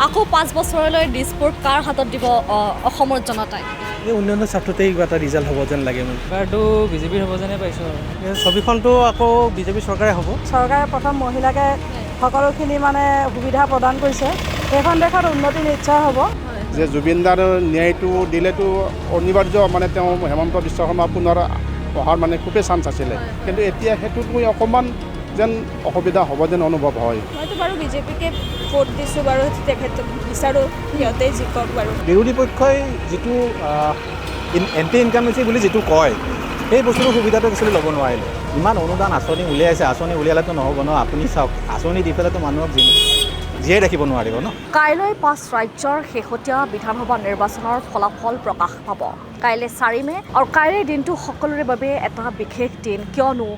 আকৌ 5 বছৰলৈ দিছপুৰ কাৰ হাতত দিব অসমৰ জনতাই? এই উন্নয়নৰ স্বাৰ্থতেই কিবা এটা ৰিজাল্ট হ'ব যেন লাগে মোৰ। চৰকাৰটো বিজেপিৰ হ'ব যেনে পাইছোঁ আৰু ছবিখনটো আকৌ বিজেপি চৰকাৰে হ'ব। চৰকাৰে প্ৰথম মহিলাকে সকলোখিনি সুবিধা প্ৰদান কৰিছে। সেইখন দেশত উন্নতি নিশ্চয় হ'ব। যে জুবিনদাৰ ন্যায়টো দিলেতো অনিবাৰ্য তেওঁ হেমন্ত বিশ্ব শৰ্মা পুনৰ অহাৰ খুবেই চান্স আছিলে, কিন্তু এতিয়া সেইটোত মই অকণমান যেন অসুবিধা হ'ব যেন অনুভৱ হয়। মইতো বাৰু বিজেপিকে ভোট দিছোঁ বাৰু, তেখেতক বিচাৰোঁ সিহঁতেই জিকক বাৰু। বিৰোধী পক্ষই যিটো এণ্টি ইনকামেঞ্চি বুলি যিটো কয়, সেই বস্তুটোৰ সুবিধাটো একচুৱেলি ল'ব নোৱাৰিলে। ইমান অনুদান আঁচনি উলিয়াইছে, আঁচনি উলিয়ালেতো নহ'ব ন। আপুনি চাওক, আঁচনি দি পেলাইতো মানুহক জীয়াই ৰাখিব নোৱাৰিব ন। কাইলৈ 5 ৰাজ্যৰ শেহতীয়া বিধানসভা নিৰ্বাচনৰ ফলাফল প্ৰকাশ পাব। কাইলৈ 4 মে' আৰু কাইলৈৰ দিনটো সকলোৰে বাবে এটা বিশেষ দিন, কিয়নো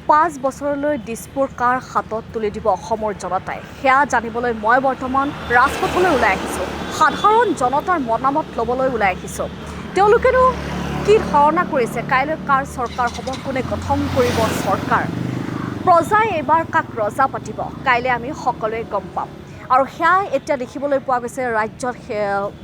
5 বছৰলৈ দিছপুৰ কাৰ হাতত তুলি দিব অসমৰ জনতাই। সেয়া জানিবলৈ মই বৰ্তমান ৰাজপথলৈ ওলাই আহিছোঁ। সাধাৰণ জনতাৰ মতামত ল'বলৈ ওলাই আহিছোঁ। তেওঁলোকেনো কি ধাৰণা কৰিছে, কাইলৈ কাৰ চৰকাৰ হ'ব, কোনে গঠন কৰিব চৰকাৰ, প্ৰজাই এইবাৰ কাক ৰজা পাতিব, কাইলৈ আমি সকলোৱে গম পাম। আৰু সেয়া এতিয়া দেখিবলৈ পোৱা গৈছে, ৰাজ্যত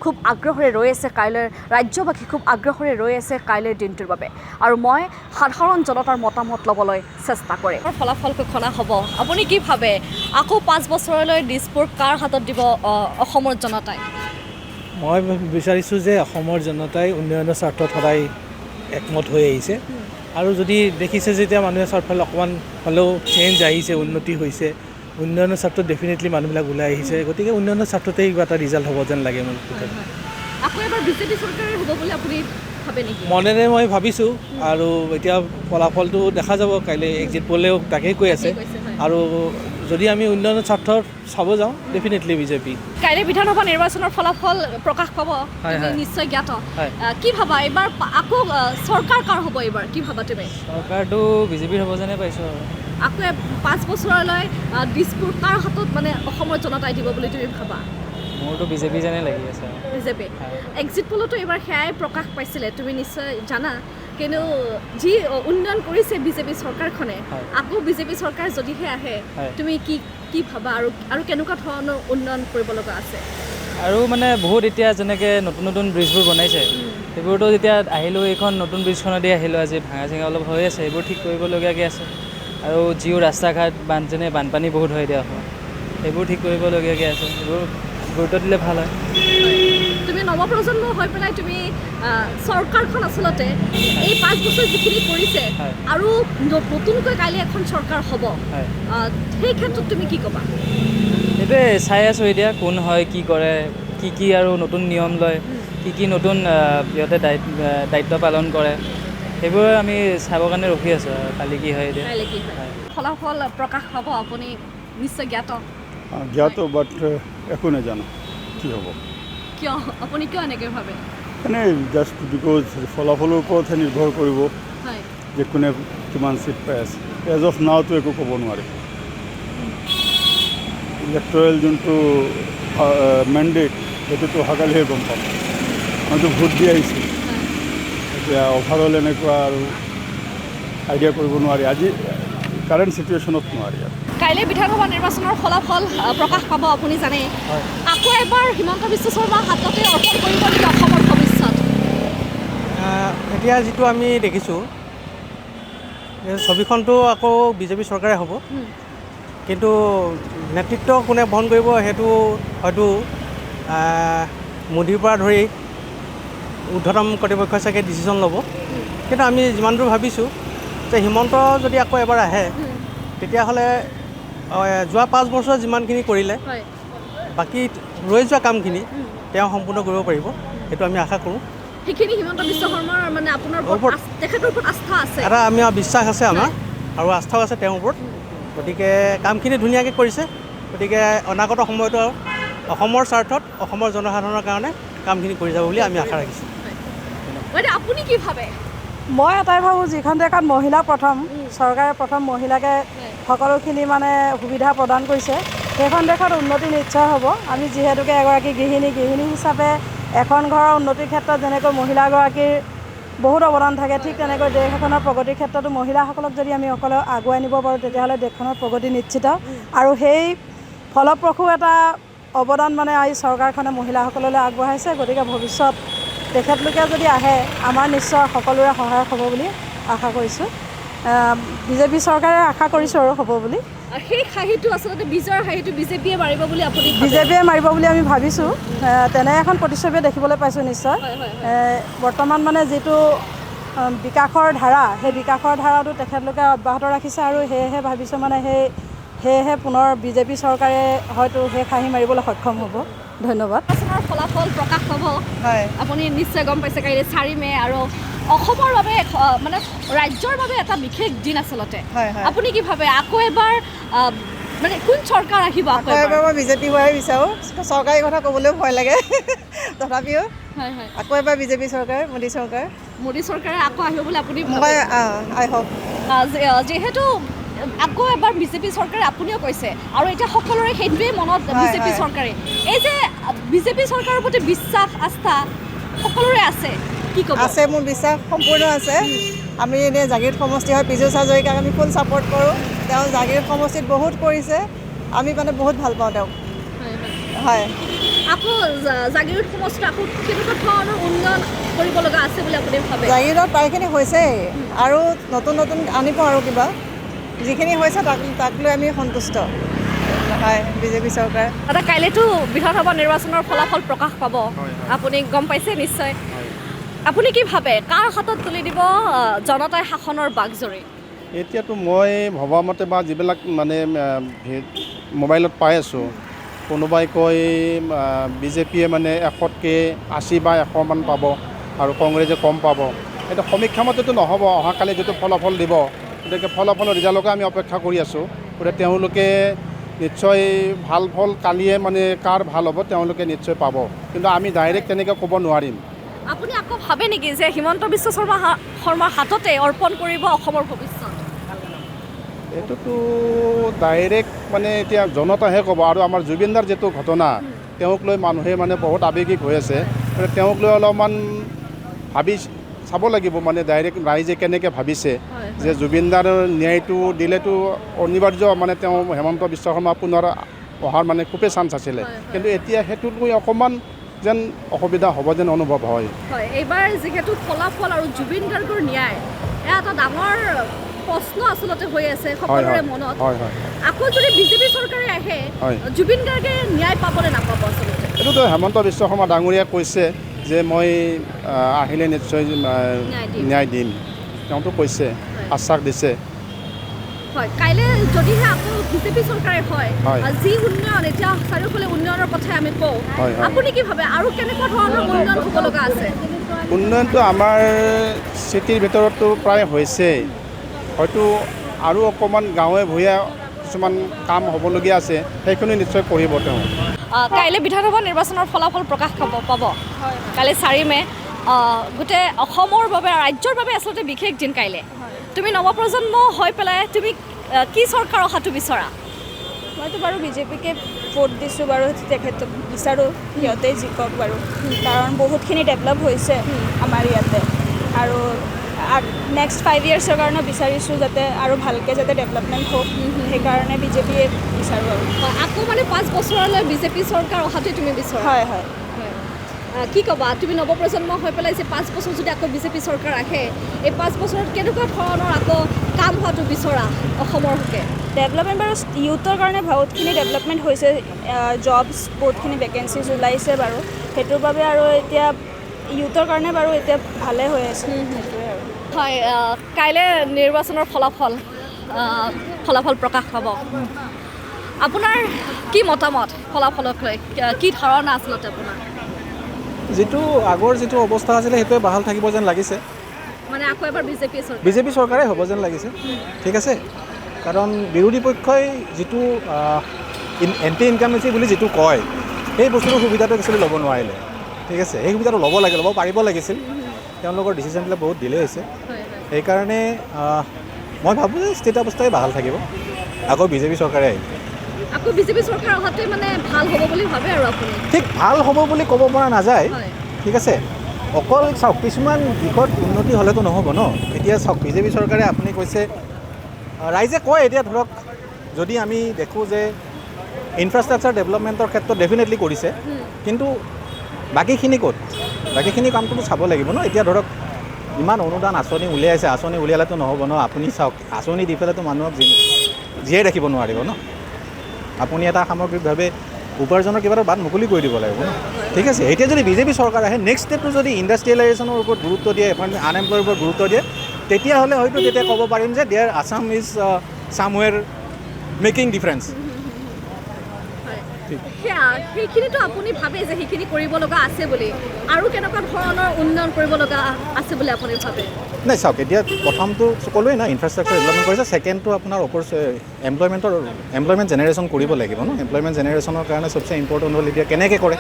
খুব আগ্ৰহেৰে ৰৈ আছে কাইলৈ, ৰাজ্যবাসী খুব আগ্ৰহেৰে ৰৈ আছে কাইলৈৰ দিনটোৰ বাবে। আৰু মই সাধাৰণ জনতাৰ মতামত ল'বলৈ চেষ্টা কৰিম। ফলাফল ঘোষণা হ'ব, আপুনি কি ভাবে আকৌ 5 বছৰলৈ দিছপুৰ কাৰ হাতত দিব অসমৰ জনতাই? মই বিচাৰিছোঁ যে অসমৰ জনতাই উন্নয়নৰ স্বাৰ্থত সদায় একমত হৈ আহিছে, আৰু যদি দেখিছে যেতিয়া মানুহে চাৰিওফালে অকণমান হ'লেও চেঞ্জ আহিছে, উন্নতি হৈছে, উন্নয়নৰ স্বাৰ্থত ডেফিনেটলি মানুহবিলাক ওলাই আহিছে। গতিকে উন্নয়নৰ স্বাৰ্থতেই কিবা এটা ৰিজাল্ট হ'ব যেন লাগে মোৰ। আকৌ এবাৰ বিজেপি চৰকাৰে হ'ব বুলি আপুনি ভাবে নেকি? মনেৰে মই ভাবিছোঁ, আৰু এতিয়া ফলাফলটো দেখা যাব। কাইলৈ এক্সিট প'লেও তাকেই কৈ আছে, আৰু যদি আমি উন্নয়নৰ স্বাৰ্থত চাব যাওঁ, ডেফিনেটলি বিজেপি। কাইলৈ বিধানসভা নিৰ্বাচনৰ ফলাফল প্ৰকাশ পাব, নিশ্চয় জ্ঞাত। কি ভাবা এইবাৰ আকৌ চৰকাৰ কাৰ হ'ব এইবাৰ, কি ভাবা তুমি? চৰকাৰটো বিজেপিৰ হ'ব যেনে পাইছোঁ আৰু আকৌ 5 বছৰলৈ দিছপুৰ কাৰ হাতত অসমৰ জনতাই দিব বুলি তুমি ভাবা? মোৰতো বিজেপি যেনে লাগি আছে। বিজেপি এক্সিট পলতো এইবাৰ সেয়াই প্ৰকাশ পাইছিলে, তুমি নিশ্চয় জানা। কিন্তু যি উন্নয়ন কৰিছে বিজেপি চৰকাৰখনে, আকৌ বিজেপি চৰকাৰ যদিহে আহে, তুমি কি ভাবা আৰু কেনেকুৱা ধৰণৰ উন্নয়ন কৰিব লগা আছে? আৰু বহুত এতিয়া যেনেকৈ নতুন নতুন ব্ৰিজবোৰ বনাইছে, সেইবোৰতো যেতিয়া আহিলোঁ, এইখন নতুন ব্ৰিজখনেদি আহিলোঁ, আজি ভাঙা চিঙা অলপ হৈ আছে, সেইবোৰ ঠিক কৰিবলগীয়াকৈ আছে। আৰু যিও ৰাস্তা ঘাট বানপানী বহুত হয় দিয়া হয়, সেইবোৰ ঠিক কৰিবলগীয়াকৈ আছে, সেইবোৰ গুৰুত্ব দিলে ভাল হয়। তুমি নৱপ্ৰজন্ম হৈ পেলাই তুমি চৰকাৰখন আচলতে এই 5 বছৰ যিখিনি কৰিছে, আৰু নতুনকৈ কাইলৈ এখন চৰকাৰ হ'ব, সেই ক্ষেত্ৰত তুমি কি ক'বা? সেইটোৱে চাই আছোঁ এতিয়া, কোন হয়, কি কৰে, কি আৰু নতুন নিয়ম লয়, কি নতুন সিহঁতে দায়িত্ব পালন কৰে, সেইবোৰ আমি চাবৰ কাৰণে ৰখি আছোঁ। কালি কি হয় এতিয়া, ফলাফল প্ৰকাশ পাব, আপুনি নিশ্চয় জ্ঞাত। বাট একো নাজানো কি হ'ব। কিয়, আপুনি কিয় এনেকৈ ভাবে? জাষ্ট বিকজ ফলাফলৰ ওপৰতহে নিৰ্ভৰ কৰিব যে কোনে কিমান চিট পাই আছে। এজ অফ নাওতো একো ক'ব নোৱাৰে। ইলেক্টৰেল যোনটো মেণ্ডেট, সেইটোতো অহাকালিহে গম পাম। মইতো ভোট দি আহিছোঁ, এতিয়া অভাৰঅল এনেকুৱা আৰু আইডিয়া কৰিব নোৱাৰি, আজি কাৰেণ্ট চিটুৱেশ্যনত নোৱাৰি। কাইলৈ বিধানসভা নিৰ্বাচনৰ ফলাফল প্ৰকাশ পাব, আপুনি জানে। আকৌ এবাৰ হিমন্ত বিশ্ব শৰ্মাৰ হাততে অৰ্পণ কৰিব নেকি অসমৰ ভৱিষ্যত? এতিয়া যিটো আমি দেখিছোঁ, ছবিখনটো আকৌ বিজেপি চৰকাৰে হ'ব, কিন্তু নেতৃত্ব কোনে বহন কৰিব সেইটো হয়তো মোদীৰ পৰা ধৰি ঊৰ্ধ্বতম কৰ্তৃপক্ষই চাগে ডিচিশ্যন ল'ব। কিন্তু আমি যিমান দূৰ ভাবিছোঁ যে হিমন্ত যদি আকৌ এবাৰ আহে, তেতিয়াহ'লে যোৱা 5 বছৰ যিমানখিনি কৰিলে, বাকী ৰৈ যোৱা কামখিনি তেওঁ সম্পূৰ্ণ কৰিব পাৰিব, সেইটো আমি আশা কৰোঁ। সেইখিনি হিমন্ত বিশ্ব শৰ্মাৰ আপোনাৰ তেখেতৰ ওপৰত আস্থা আছে, এটা আমি বিশ্বাস আছে আমাৰ, আৰু আস্থাও আছে তেওঁৰ ওপৰত। গতিকে কামখিনি ধুনীয়াকৈ কৰিছে। গতিকে অনাগত সময়তো অসমৰ স্বাৰ্থত, অসমৰ জনসাধাৰণৰ কাৰণে কামখিনি কৰি যাব বুলি আমি আশা ৰাখিছোঁ। আপুনি কি ভাবে? মই এটাই ভাবোঁ, যিখন দেশত মহিলা প্ৰথম, চৰকাৰে প্ৰথম মহিলাকে সকলোখিনি সুবিধা প্ৰদান কৰিছে, সেইখন দেশত উন্নতি নিশ্চয় হ'ব। আমি যিহেতুকে এগৰাকী গৃহিণী হিচাপে এখন ঘৰৰ উন্নতিৰ ক্ষেত্ৰত যেনেকৈ মহিলাগৰাকীৰ বহুত অৱদান থাকে, ঠিক তেনেকৈ দেশ এখনৰ প্ৰগতিৰ ক্ষেত্ৰতো মহিলাসকলক যদি আমি সকলো আগুৱাই নিব পাৰোঁ, তেতিয়াহ'লে দেশখনৰ প্ৰগতি নিশ্চিত। আৰু সেই ফলপ্ৰসূ এটা অৱদান মানে এই চৰকাৰখনে মহিলাসকললৈ আগবঢ়াইছে। গতিকে ভৱিষ্যত তেখেতলোকে যদি আহে আমাৰ নিশ্চয় সকলোৰে সহায়ক হ'ব বুলি আশা কৰিছোঁ। বিজেপি চৰকাৰে আশা কৰিছোঁ আৰু হ'ব বুলি। সেই হাঁহিটো আচলতে বিজয়ৰ হাঁহিটো বিজেপিয়ে মাৰিব বুলি আপুনি বিজেপিয়ে মাৰিব বুলি আমি ভাবিছোঁ। তেনে এখন প্ৰতিচ্ছবি দেখিবলৈ পাইছোঁ নিশ্চয়। বৰ্তমান মানে যিটো বিকাশৰ ধাৰা, সেই বিকাশৰ ধাৰাটো তেখেতলোকে অব্যাহত ৰাখিছে আৰু সেয়েহে ভাবিছোঁ মানে সেয়েহে পুনৰ বিজেপি চৰকাৰে হয়তো সেই হাঁহি মাৰিবলৈ সক্ষম হ'ব। ধন্যবাদ। নিৰ্বাচনৰ ফলাফল প্ৰকাশ পাব। হয়, আপুনি নিশ্চয় গম পাইছে কাইলৈ 4 মে' আৰু অসমৰ বাবে মানে ৰাজ্যৰ বাবে এটা বিশেষ দিন আচলতে। হয়। আপুনি কি ভাবে আকৌ এবাৰ মানে কোন চৰকাৰ আহিব? আকৌ এবাৰ মই বিজেপি হোৱাই বিচাৰোঁ। চৰকাৰী কথা ক'বলৈও ভয় লাগে, তথাপিও হয় আকৌ এবাৰ বিজেপি চৰকাৰ, মোদী চৰকাৰ, মোদী চৰকাৰে আকৌ আহিব বুলি আপুনি মই আই হোপ। যিহেতু আকৌ এবাৰ বিজেপি চৰকাৰে আপুনিও কৈছে আৰু এতিয়া সকলোৰে সেইটোৱেই মনত বিজেপি চৰকাৰে। এই যে বিজেপি চৰকাৰৰ প্ৰতি বিশ্বাস আস্থা সকলোৰে আছে, কি ক'ব? আছে, মোৰ বিশ্বাস সম্পূৰ্ণ আছে। আমি এনেই জাগীৰোড সমষ্টি হয়, পীযুষ হাজৰিকাক আমি ফুল ছাপোৰ্ট কৰোঁ। তেওঁ জাগীৰোড সমষ্টিত বহুত কৰিছে, আমি মানে বহুত ভাল পাওঁ তেওঁক। হয়, আকৌ জাগীৰোড সমষ্টিত আকৌ কেনেকুৱা ধৰণৰ উন্নয়ন কৰিব লগা আছে বুলি আপুনি ভাবে? জাগীৰোডত প্ৰায়খিনি হৈছেই আৰু নতুন আনিব আৰু কিবা। যিখিনি হৈছে তাক লৈ আমি সন্তুষ্ট। হয়, বিজেপি চৰকাৰ। দাদা, কাইলৈতো বিধানসভা নিৰ্বাচনৰ ফলাফল প্ৰকাশ পাব, আপুনি গম পাইছে নিশ্চয়। আপুনি কি ভাবে কাৰ হাতত তুলি দিব জনতাই শাসনৰ বাঘজৰী? এতিয়াতো মই ভবামতে বা যিবিলাক মানে মোবাইলত পাই আছোঁ, কোনোবাই কয় বিজেপিয়ে মানে 100কে 80 বা 100 মান পাব আৰু কংগ্ৰেছে কম পাব। এইটো সমীক্ষা মতেতো নহ'ব, অহাকালি যিটো ফলাফল দিব, গতিকে ফলাফলৰ ৰিজাল্টকে আমি অপেক্ষা কৰি আছোঁ। গতিকে তেওঁলোকে নিশ্চয় ভাল ফল কালিয়ে মানে কাৰ ভাল হ'ব তেওঁলোকে নিশ্চয় পাব, কিন্তু আমি ডাইৰেক্ট তেনেকৈ ক'ব নোৱাৰিম। আপুনি আকৌ ভাবে নেকি যে হিমন্ত বিশ্ব শৰ্মাৰ হাততে অৰ্পণ কৰিব অসমৰ ভৱিষ্যত? এইটোতো ডাইৰেক্ট মানে এতিয়া জনতাহে ক'ব। আৰু আমাৰ জুবিনদাৰ যিটো ঘটনা, তেওঁক লৈ মানুহে মানে বহুত আৱেগিক হৈ আছে। তেওঁক লৈ অলপমান ভাবি চাব লাগিব, মানে ডাইৰেক্ট ৰাইজে কেনেকৈ ভাবিছে যে জুবিনদাৰ ন্যায়টো দিলেতো অনিবাৰ্য, মানে তেওঁ হিমন্ত বিশ্ব শৰ্মা পুনৰ অহাৰ মানে খুবেই চান্স আছিলে, কিন্তু এতিয়া সেইটোত লৈ অকণমান যেন অসুবিধা হ'ব যেন অনুভৱ হয়। এইবাৰ যিহেতু ফলাফল আৰু জুবিন গাৰ্গৰ ন্যায় এটা ডাঙৰ প্ৰশ্ন আচলতে হৈ আছে সকলোৰে মনত। আকৌ যদি বিজেপি চৰকাৰে আহে, জুবিন গাৰ্গে ন্যায় পাব নে নাপাব? আচলতে এইটোতো হিমন্ত বিশ্ব শৰ্মা ডাঙৰীয়াই কৈছে যে মই আহিলে নিশ্চয় ন্যায় দিম, তেওঁতো কৈছে, আশ্বাস দিছে। হয়, কাইলৈ যদিহে আকৌ বিজেপি চৰকাৰে হয়, যি উন্নয়ন এতিয়া চাৰিওফালে উন্নয়নৰ কথাই আমি কওঁ, আপুনি কি ভাবে আৰু কেনেকুৱা ধৰণৰ উন্নয়ন হ'ব লগা আছে? উন্নয়নটো আমাৰ চিটিৰ ভিতৰতো প্ৰায় হৈছে, হয়তো আৰু অকণমান গাঁৱে ভূঞে কিছুমান কাম হ'বলগীয়া আছে, সেইখিনি নিশ্চয় কৰিব তেওঁ। কাইলৈ বিধানসভা নিৰ্বাচনৰ ফলাফল প্ৰকাশ পাব। কাইলৈ 4 মে'। গোটেই অসমৰ বাবে, ৰাজ্যৰ বাবে আচলতে বিশেষ দিন কাইলৈ। তুমি নৱপ্ৰজন্ম হৈ পেলাই তুমি কি চৰকাৰ অহাটো বিচৰা? মইতো বাৰু বিজেপিকে ভোট দিছোঁ বাৰু, তেখেতক বিচাৰোঁ সিহঁতেই জিকক বাৰু, কাৰণ বহুতখিনি ডেভেলপ হৈছে আমাৰ ইয়াতে। আৰু নেক্সট 5 yearsৰ কাৰণে বিচাৰিছোঁ যাতে আৰু ভালকৈ যাতে ডেভেলপমেণ্ট হওক, সেইকাৰণে বিজেপিয়ে বিচাৰোঁ আৰু। আকৌ মানে 5 বছৰলৈ বিজেপি চৰকাৰ অহাটোৱে তুমি বিচৰা? হয়। কি ক'বা তুমি নৱপ্ৰজন্ম হৈ পেলাই যে 5 বছৰ যদি আকৌ বিজেপি চৰকাৰ আহে, এই 5 বছৰত কেনেকুৱা ধৰণৰ আকৌ কাম হোৱাটো বিচৰা অসমৰ হকে? ডেভেলপমেণ্ট বাৰু ইউথৰ কাৰণে বহুতখিনি ডেভেলপমেণ্ট হৈছে, জবছ বহুতখিনি ভেকেঞ্চিজ ওলাইছে বাৰু, সেইটোৰ বাবে আৰু এতিয়া ইউথৰ কাৰণে বাৰু এতিয়া ভালে হৈ আছে, সেইটোৱে আৰু। হয়, কাইলৈ নিৰ্বাচনৰ ফলাফল প্ৰকাশ পাব। আপোনাৰ কি মতামত ফলাফলক লৈ? কি ধাৰণা আচলতে আপোনাৰ? আগৰ যিটো অৱস্থা আছিলে সেইটোৱে বাহাল থাকিব যেন লাগিছে, মানে আকৌ এবাৰ বিজেপি চৰকাৰে হ'ব যেন লাগিছে। ঠিক আছে, কাৰণ বিৰোধী পক্ষই যিটো এণ্টি ইনকামেঞ্চি বুলি যিটো কয়, সেই বস্তুটোৰ সুবিধাটো একচুৱেলি ল'ব নোৱাৰিলে। ঠিক আছে, সেই সুবিধাটো ল'ব পাৰিব লাগিছিল। তেওঁলোকৰ ডিচিশ্যনবিলাক বহুত ডিলে হৈছে, সেইকাৰণে মই ভাবোঁ যে ষ্টেট অৱস্থাই বাহাল থাকিব, আকৌ বিজেপি চৰকাৰে আহিব। আকৌ বিজেপি চৰকাৰ অহাটোৱে মানে ভাল হ'ব বুলি ভাবে আৰু আপুনি? ঠিক ভাল হ'ব বুলি ক'ব পৰা নাযায়। ঠিক আছে, অকল চাওক কিছুমান দিশত উন্নতি হ'লেতো নহ'ব ন। এতিয়া চাওক বিজেপি চৰকাৰে আপুনি কৈছে, ৰাইজে কয় এতিয়া ধৰক যদি আমি দেখোঁ যে ইনফ্ৰাষ্ট্ৰাকচাৰ ডেভেলপমেণ্টৰ ক্ষেত্ৰত ডেফিনেটলি কৰিছে কিন্তু বাকীখিনি ক'ত বাকীখিনি কামটোতো চাব লাগিব ন এতিয়া ধৰক ইমান অনুদান আঁচনি উলিয়াইছে আঁচনি উলিয়ালেতো নহ'ব ন আপুনি চাওক আঁচনি দি পেলাইতো মানুহক জীয়াই ৰাখিব নোৱাৰিব ন আপুনি এটা সামগ্ৰিকভাৱে উপাৰ্জনৰ কিবা এটা বাট মুকলি কৰি দিব লাগিব ন ঠিক আছে এতিয়া যদি বিজেপি চৰকাৰ আহে নেক্সট ষ্টেপটো যদি ইণ্ডাষ্ট্ৰিয়েলাইজেশ্যনৰ ওপৰত গুৰুত্ব দিয়ে আনএমপ্লয়ৰ ওপৰত গুৰুত্ব দিয়ে তেতিয়াহ'লে হয়তো তেতিয়া ক'ব পাৰিম যে there Assam is somewhere making difference সেইখিনিতো আপুনি ভাবে যে সেইখিনি কৰিব লগা আছে বুলি আৰু কেনেকুৱা ধৰণৰ উন্নয়ন কৰিব লগা আছে বুলি আপুনি ভাবে নাই চাওক এতিয়া প্ৰথমটো ক'লোৱেই না ইনফ্ৰাষ্ট্ৰাকচাৰ ডেভেলপমেণ্ট কৰিছে ছেকেণ্ডটো আপোনাৰ এমপ্লয়মেণ্ট জেনেৰেশ্যন কৰিব লাগিব ন এমপ্লয়মেণ্ট জেনেৰেশ্যনৰ কাৰণে চবচে ইম্পৰ্টেণ্ট হ'ল এতিয়া কেনেকৈ কৰে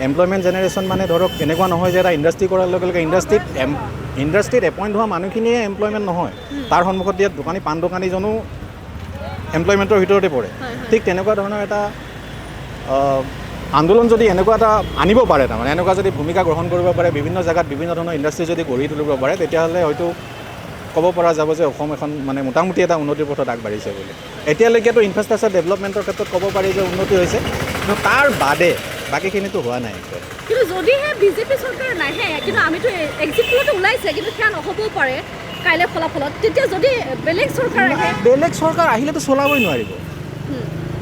এমপ্লয়মেণ্ট জেনেৰেশ্যন মানে ধৰক এনেকুৱা নহয় যে এটা ইণ্ডাষ্ট্ৰি কৰাৰ লগে লগে ইণ্ডাষ্ট্ৰিত এপইণ্ট হোৱা মানুহখিনিয়ে এমপ্লয়মেণ্ট নহয় তাৰ সন্মুখত দিয়া পাণ দোকানীজনো এমপ্লয়মেণ্টৰ ভিতৰতে পৰে ঠিক তেনেকুৱা ধৰণৰ এটা আন্দোলন যদি এনেকুৱা এটা আনিব পাৰে তাৰমানে এনেকুৱা যদি ভূমিকা গ্ৰহণ কৰিব পাৰে বিভিন্ন জেগাত বিভিন্ন ধৰণৰ ইণ্ডাষ্ট্ৰি যদি গঢ়ি তুলিব পাৰে তেতিয়াহ'লে হয়তো ক'ব পৰা যাব যে অসম এখন মানে মোটামুটি এটা উন্নতিৰ পথত আগবাঢ়িছে বুলি এতিয়ালৈকেতো ইনফ্ৰাষ্ট্ৰাকচাৰ ডেভেলপমেণ্টৰ ক্ষেত্ৰত ক'ব পাৰি যে উন্নতি হৈছে কিন্তু তাৰ বাদে বাকীখিনিতো হোৱা নাই কিন্তু যদিহে বিজেপি চৰকাৰ নাহে কিন্তু আমিতো এক্সিট পোলতো ওলাইছে কিন্তু সেয়া নহ'বও পাৰে কাইলৈ ফলাফলত তেতিয়া যদি বেলেগ চৰকাৰ আহিলেতো চলাবই নোৱাৰিব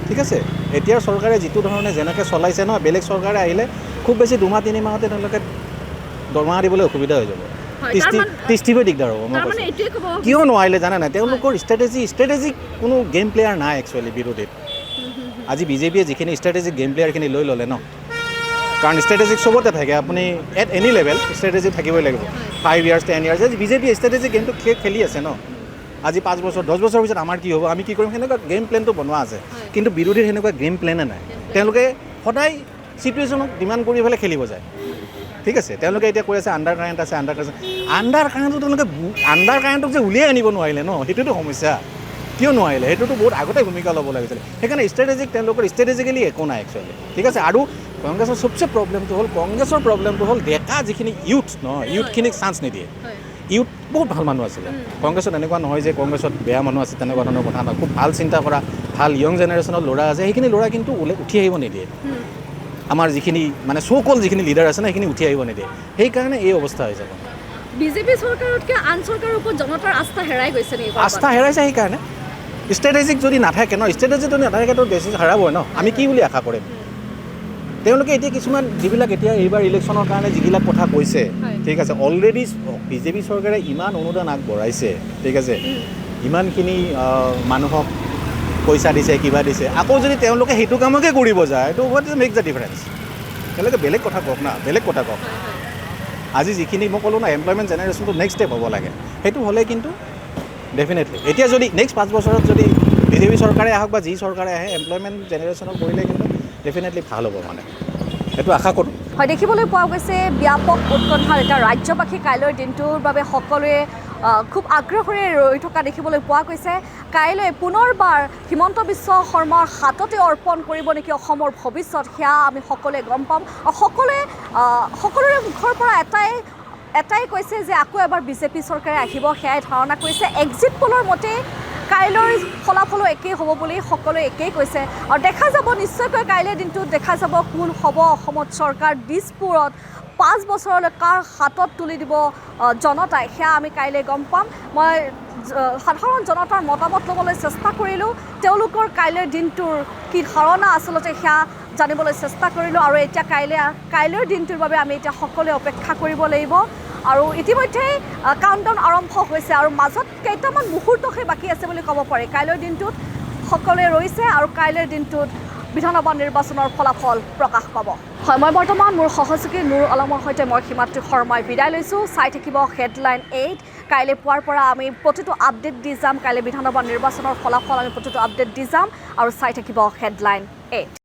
ঠিক আছে এতিয়াৰ চৰকাৰে যিটো ধৰণে যেনেকৈ চলাইছে নহয় বেলেগ চৰকাৰে আহিলে খুব বেছি 2-3 মাহতে তেওঁলোকে দৰমহা দিবলৈ অসুবিধা হৈ যাব তিষ্ঠিবই দিগদাৰ হ'ব মই কৈছোঁ কিয় নোৱাৰিলে জানে নাই তেওঁলোকৰ ষ্ট্ৰেটেজিক কোনো গেম প্লেয়াৰ নাই একচুৱেলি বিৰোধীত আজি বিজেপিয়ে যিখিনি ষ্ট্ৰেটেজিক গেম প্লেয়াৰখিনি লৈ ল'লে ন কাৰণ ষ্ট্ৰেটেজিক চবতে থাকে আপুনি এট এনি লেভেল ষ্ট্ৰেটেজি থাকিবই লাগিব 5 years 10 years আজি বিজেপিয়ে ষ্ট্ৰেটেজিক গেমটো খেলি আছে ন আজি 5 বছৰ 10 বছৰৰ পিছত আমাৰ কি হ'ব আমি কি কৰিম সেনেকুৱা গেম প্লেনটো বনোৱা আছে কিন্তু বিৰোধীৰ সেনেকুৱা গেম প্লেনে নাই তেওঁলোকে সদায় চিটুৱেশ্যনক ডিমাণ্ড কৰি পেলাই খেলিব যায় ঠিক আছে তেওঁলোকে এতিয়া কৈ আছে আণ্ডাৰ কাৰেণ্ট আছে আণ্ডাৰ কাৰেণ্টটো তেওঁলোকে আণ্ডাৰ কাৰেণ্টক যে উলিয়াই আনিব নোৱাৰিলে ন সেইটোতো সমস্যা কিয় নোৱাৰিলে সেইটোতো বহুত আগতে ভূমিকা ল'ব লাগিছিলে সেইকাৰণে তেওঁলোকৰ ষ্ট্ৰেটেজিকেলি একো নাই একচুৱেলি ঠিক আছে আৰু কংগ্ৰেছৰ চবচে প্ৰব্লেমটো হ'ল ডেকা যিখিনি ইউথ ন ইউথখিনিক চান্স নিদিয়ে ইউথ বহুত ভাল মানুহ আছিলে কংগ্ৰেছত এনেকুৱা নহয় যে কংগ্ৰেছত বেয়া মানুহ আছে তেনেকুৱা ধৰণৰ কথা নহয় খুব ভাল চিন্তা কৰা ভাল য়ং জেনেৰেশ্যনৰ ল'ৰা আছে সেইখিনি ল'ৰা কিন্তু উঠি আহিব নিদিয়ে আমাৰ যিখিনি মানে চ'কল যিখিনি লিডাৰ আছে ন সেইখিনি উঠি আহিব নিদিয়ে সেইকাৰণে এই অৱস্থা হৈ যাব বিজেপি চৰকাৰতকৈ আন চৰকাৰৰ ওপৰত জনতাৰ আস্থা হেৰাই গৈছে নেকি আস্থা হেৰাইছে সেইকাৰণে ষ্ট্ৰেটেজিক যদি নাথাকে ন ষ্ট্ৰেটেজি যদি নাথাকেতো বেছি হেৰাবই ন আমি কি বুলি আশা কৰিম তেওঁলোকে এতিয়া কিছুমান যিবিলাক এতিয়া এইবাৰ ইলেকশ্যনৰ কাৰণে যিবিলাক কথা কৈছে ঠিক আছে অলৰেডি বিজেপি চৰকাৰে ইমান অনুদান আগবঢ়াইছে ঠিক আছে ইমানখিনি মানুহক পইচা দিছে কিবা দিছে আকৌ যদি তেওঁলোকে সেইটো কামকে কৰিব যায় এইটো what is make the difference তেওঁলোকে বেলেগ কথা কওক আজি যিখিনি মই ক'লোঁ না এমপ্লয়মেণ্ট জেনেৰেশ্যনটো নেক্সট ষ্টেপ হ'ব লাগে সেইটো হ'লে কিন্তু ডেফিনেটলি এতিয়া যদি নেক্সট 5 বছৰত যদি বিজেপি চৰকাৰে আহক বা যি চৰকাৰে আহে এমপ্লয়মেণ্ট জেনেৰেশ্যনক কৰিলে কিন্তু ডেফিনেটলি ভাল হ'ব মানে সেইটো আশা কৰোঁ হয় দেখিবলৈ পোৱা গৈছে ব্যাপক উৎকণ্ঠাৰ এটা ৰাজ্যবাসী কাইলৈৰ দিনটোৰ বাবে সকলোৱে খুব আগ্ৰহেৰে ৰৈ থকা দেখিবলৈ পোৱা গৈছে কাইলৈ পুনৰবাৰ হিমন্ত বিশ্ব শৰ্মাৰ হাততে অৰ্পণ কৰিব নেকি অসমৰ ভৱিষ্যত সেয়া আমি সকলোৱে গম পাম আৰু সকলোৰে মুখৰ পৰা এটাই কৈছে যে আকৌ এবাৰ বিজেপি চৰকাৰে আহিব সেয়াই ধাৰণা কৰিছে এক্সিট পোলৰ মতে কাইলৈৰ ফলাফলো একেই হ'ব বুলি সকলোৱে একেই কৈছে আৰু দেখা যাব নিশ্চয়কৈ কাইলৈৰ দিনটোত দেখা যাব কোন হ'ব অসমত চৰকাৰ দিছপুৰত 5 বছৰলৈ কাৰ হাতত তুলি দিব জনতাই সেয়া আমি কাইলৈ গম পাম মই সাধাৰণ জনতাৰ মতামত ল'বলৈ চেষ্টা কৰিলোঁ তেওঁলোকৰ কাইলৈৰ দিনটোৰ কি ধাৰণা আচলতে সেয়া জানিবলৈ চেষ্টা কৰিলোঁ আৰু এতিয়া কাইলৈৰ দিনটোৰ বাবে আমি এতিয়া সকলোৱে অপেক্ষা কৰিব লাগিব আৰু ইতিমধ্যেই কাউণ্টডাউন আৰম্ভ হৈছে আৰু মাজত কেইটামান মুহূৰ্তহে বাকী আছে বুলি ক'ব পাৰি কাইলৈৰ দিনটোত সকলোৱে ৰৈছে আৰু কাইলৈৰ দিনটোত বিধানসভা নিৰ্বাচনৰ ফলাফল প্ৰকাশ পাব হয় মই বৰ্তমান মোৰ সহযোগী নুৰ আলমৰ সৈতে মই হিমাদ্ৰী শৰ্মাই বিদায় লৈছোঁ চাই থাকিব হেডলাইন 8 কাইলৈ পুৱাৰ পৰা আমি প্ৰতিটো আপডেট দি যাম কাইলৈ বিধানসভা নিৰ্বাচনৰ ফলাফল আমি প্ৰতিটো আপডেট দি যাম আৰু চাই থাকিব হেডলাইন 8